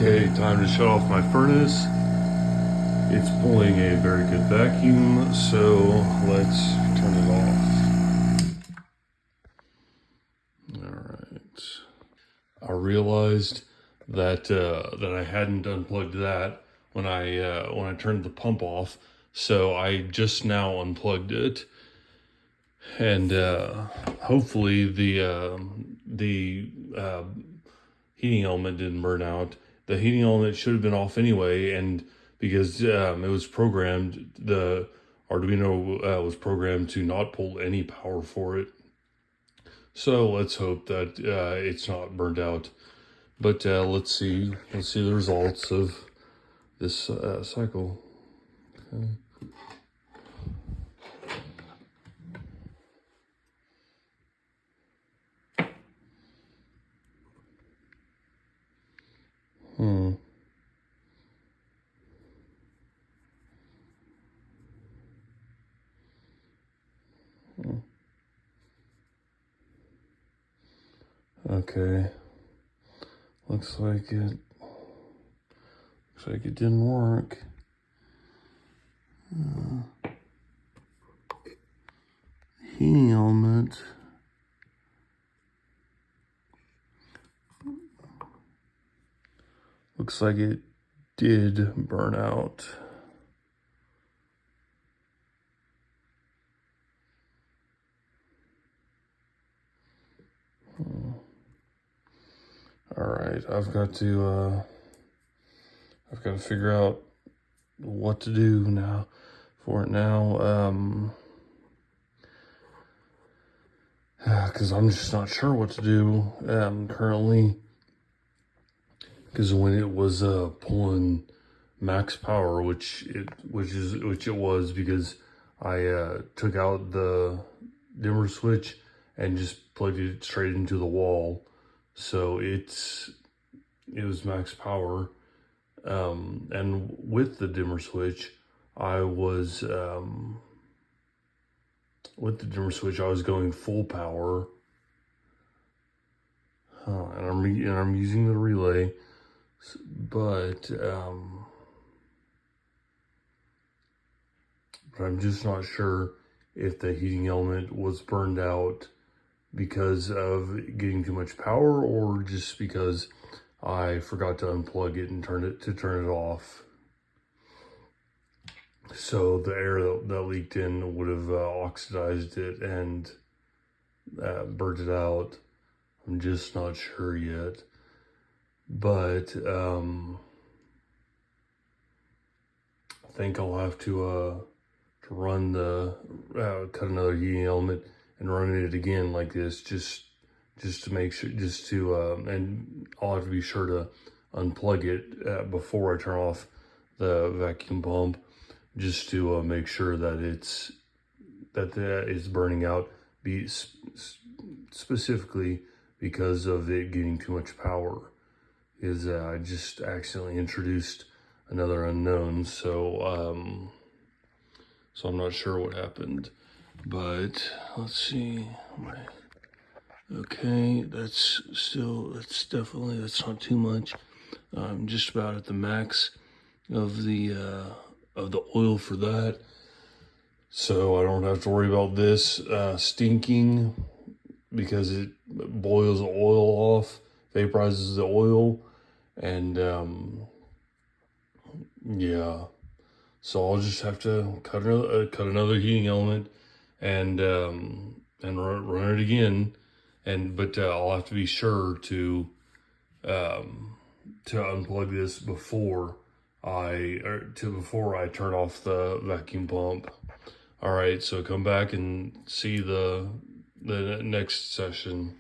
Okay, time to shut off my furnace. It's pulling a very good vacuum, so let's turn it off. Alright. I realized that that I hadn't unplugged that when I turned the pump off, so I just now unplugged it. And hopefully the heating element didn't burn out. The heating element should have been off anyway, and because it was programmed, the Arduino was programmed to not pull any power for it. So let's hope that it's not burned out. But let's see the results of this cycle. Okay. Okay. Looks like it didn't work. Heating element. Looks like it did burn out. All right, I've got to figure out what to do now for it now. Because I'm just not sure what to do currently. Because when it was pulling max power, which it was, because I took out the dimmer switch and just plugged it straight into the wall, so it was max power. And with the dimmer switch, I was going full power. And I'm using the relay, but I'm just not sure if the heating element was burned out because of getting too much power, or just because I forgot to unplug it and turn it off. So the air that leaked in would have oxidized it and burnt it out. I'm just not sure yet. But I think I'll have to run cut another heating element and run it again like this, just to make sure, and I'll have to be sure to unplug it before I turn off the vacuum pump, just to make sure that it's burning out, specifically because of it getting too much power. I just accidentally introduced another unknown, so so I'm not sure what happened, but let's see. Okay, that's not too much. I'm just about at the max of the oil for that, so I don't have to worry about this stinking, because it boils the oil off, vaporizes the oil, and yeah. So I'll just have to cut another heating element and run it again, but I'll have to be sure to unplug this before I turn off the vacuum pump. All right, so come back and see the next session.